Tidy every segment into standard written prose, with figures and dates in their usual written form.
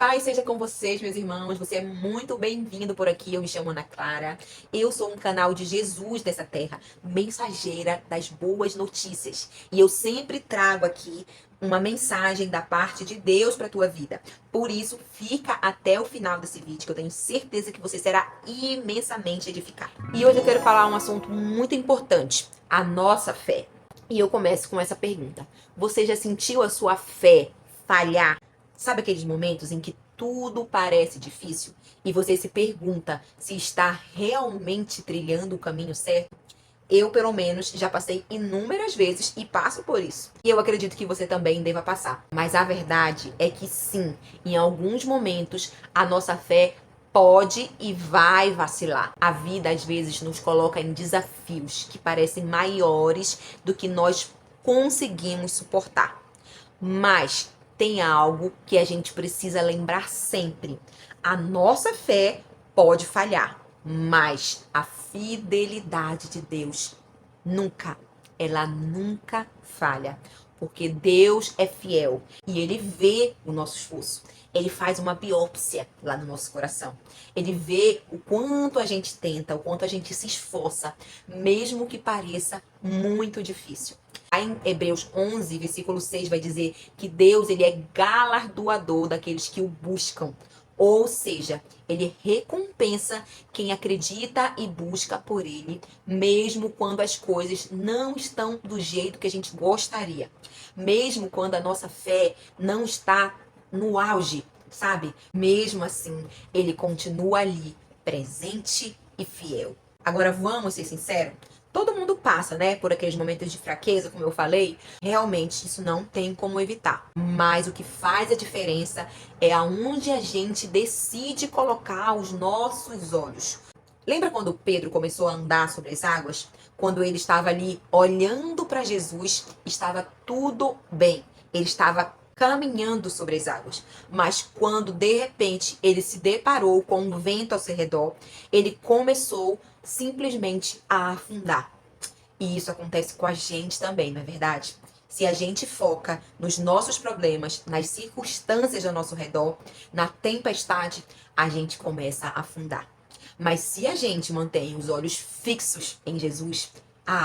Paz seja com vocês, meus irmãos. Você é muito bem-vindo por aqui. Eu me chamo Ana Clara. Eu sou um canal de Jesus dessa terra, mensageira das boas notícias. E eu sempre trago aqui uma mensagem da parte de Deus para a tua vida. Por isso, fica até o final desse vídeo, que eu tenho certeza que você será imensamente edificado. E hoje eu quero falar um assunto muito importante: a nossa fé. E eu começo com essa pergunta: você já sentiu a sua fé falhar? Sabe aqueles momentos em que tudo parece difícil e você se pergunta se está realmente trilhando o caminho certo? Eu, pelo menos, já passei inúmeras vezes e passo por isso. E eu acredito que você também deva passar. Mas a verdade é que sim, em alguns momentos a nossa fé pode e vai vacilar. A vida às vezes nos coloca em desafios que parecem maiores do que nós conseguimos suportar. Mas tem algo que a gente precisa lembrar sempre: a nossa fé pode falhar, mas a fidelidade de Deus ela nunca falha. Porque Deus é fiel e Ele vê o nosso esforço. Ele faz uma biópsia lá no nosso coração. Ele vê o quanto a gente tenta, o quanto a gente se esforça, mesmo que pareça muito difícil. Aí em Hebreus 11, versículo 6, vai dizer que Deus ele é galardoador daqueles que o buscam. Ou seja, ele recompensa quem acredita e busca por ele, mesmo quando as coisas não estão do jeito que a gente gostaria. Mesmo quando a nossa fé não está no auge, sabe? Mesmo assim, ele continua ali, presente e fiel. Agora vamos ser sinceros? Todo mundo passa, né, por aqueles momentos de fraqueza, como eu falei. Realmente, isso não tem como evitar. Mas o que faz a diferença é aonde a gente decide colocar os nossos olhos. Lembra quando Pedro começou a andar sobre as águas? Quando ele estava ali olhando para Jesus, estava tudo bem. Ele estava caminhando sobre as águas. Mas quando de repente ele se deparou com um vento ao seu redor, ele começou simplesmente a afundar. E isso acontece com a gente também, não é verdade? Se a gente foca nos nossos problemas, nas circunstâncias ao nosso redor, na tempestade, a gente começa a afundar. Mas se a gente mantém os olhos fixos em Jesus,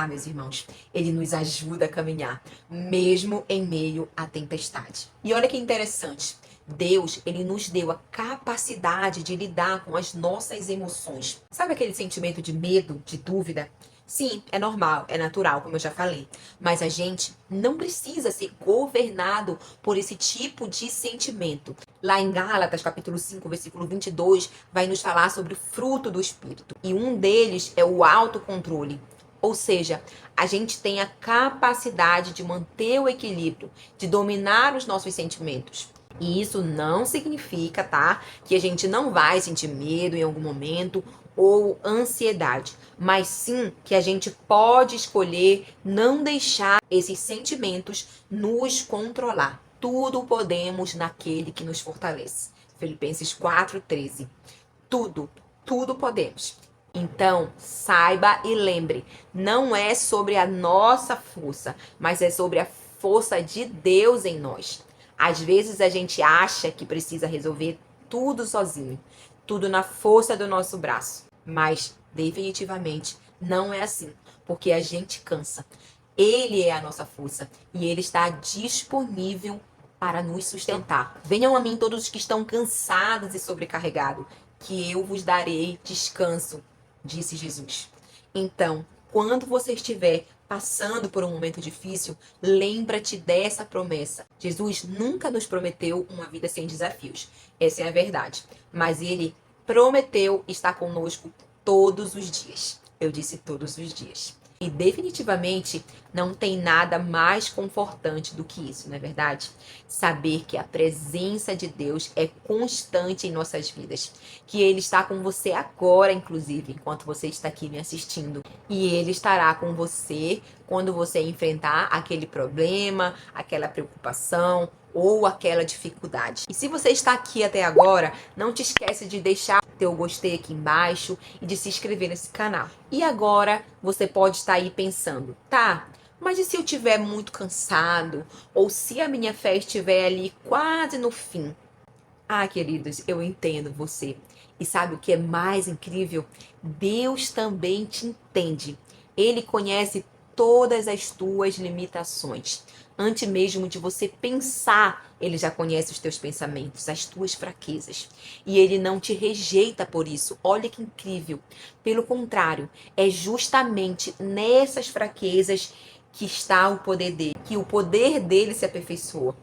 meus irmãos, ele nos ajuda a caminhar, mesmo em meio à tempestade. E olha que interessante. Deus, ele nos deu a capacidade de lidar com as nossas emoções. Sabe aquele sentimento de medo, de dúvida? Sim, é normal, é natural, como eu já falei. Mas a gente não precisa ser governado por esse tipo de sentimento. Lá em Gálatas, capítulo 5, versículo 22, vai nos falar sobre o fruto do Espírito. E um deles é o autocontrole. Ou seja, a gente tem a capacidade de manter o equilíbrio, de dominar os nossos sentimentos. E isso não significa, tá, que a gente não vai sentir medo em algum momento ou ansiedade, mas sim que a gente pode escolher não deixar esses sentimentos nos controlar. Tudo podemos naquele que nos fortalece. Filipenses 4:13. Tudo, tudo podemos. Então, saiba e lembre, não é sobre a nossa força, mas é sobre a força de Deus em nós. Às vezes a gente acha que precisa resolver tudo sozinho, tudo na força do nosso braço, mas definitivamente não é assim, porque a gente cansa. Ele é a nossa força e ele está disponível para nos sustentar. Venham a mim todos os que estão cansados e sobrecarregados, que eu vos darei descanso, disse Jesus. Então, quando você estiver passando por um momento difícil, lembra-te dessa promessa. Jesus nunca nos prometeu uma vida sem desafios. Essa é a verdade. Mas ele prometeu estar conosco todos os dias. Eu disse todos os dias. E definitivamente não tem nada mais confortante do que isso, não é verdade? Saber que a presença de Deus é constante em nossas vidas. Que Ele está com você agora, inclusive, enquanto você está aqui me assistindo. E Ele estará com você quando você enfrentar aquele problema, aquela preocupação ou aquela dificuldade. E se você está aqui até agora, não te esquece de deixar teu gostei aqui embaixo e de se inscrever nesse canal. E agora você pode estar aí pensando, tá, mas e se eu estiver muito cansado? Ou se a minha fé estiver ali quase no fim? Ah, queridos, eu entendo você. E sabe o que é mais incrível? Deus também te entende. Ele conhece todas as tuas limitações. Antes mesmo de você pensar, ele já conhece os teus pensamentos, as tuas fraquezas. E ele não te rejeita por isso. Olha que incrível. Pelo contrário, é justamente nessas fraquezas que está o poder dele, que o poder dele se aperfeiçoa.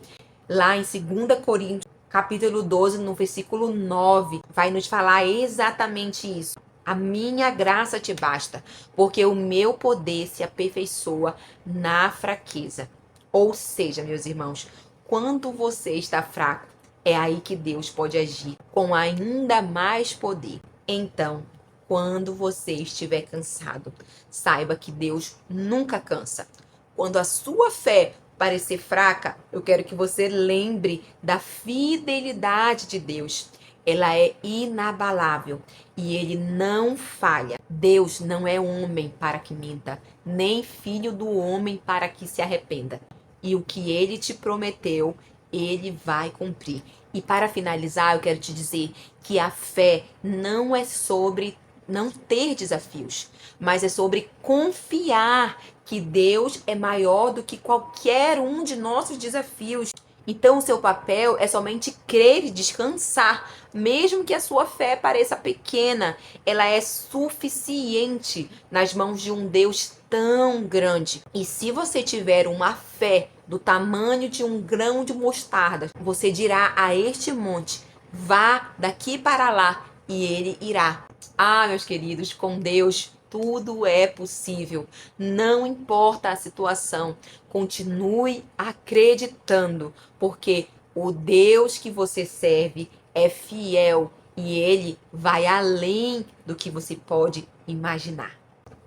Lá em 2 Coríntios, capítulo 12, no versículo 9, vai nos falar exatamente isso. A minha graça te basta, porque o meu poder se aperfeiçoa na fraqueza. Ou seja, meus irmãos, quando você está fraco, é aí que Deus pode agir com ainda mais poder. Então, quando você estiver cansado, saiba que Deus nunca cansa. Quando a sua fé parecer fraca, eu quero que você lembre da fidelidade de Deus. Ela é inabalável e ele não falha. Deus não é homem para que minta, nem filho do homem para que se arrependa. E o que ele te prometeu, ele vai cumprir. E para finalizar, eu quero te dizer que a fé não é sobre não ter desafios, mas é sobre confiar que Deus é maior do que qualquer um de nossos desafios. Então, o seu papel é somente crer e descansar, mesmo que a sua fé pareça pequena, ela é suficiente nas mãos de um Deus tão grande. E se você tiver uma fé do tamanho de um grão de mostarda, você dirá a este monte: vá daqui para lá, e ele irá. Ah, meus queridos, com Deus tudo é possível. Não importa a situação, continue acreditando, porque o Deus que você serve é fiel e ele vai além do que você pode imaginar.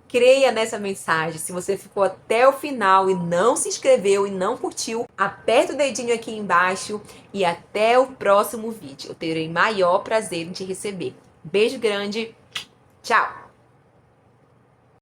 Creia nessa mensagem. Se você ficou até o final e não se inscreveu e não curtiu, aperta o dedinho aqui embaixo e até o próximo vídeo. Eu terei maior prazer em te receber. Beijo grande. Tchau!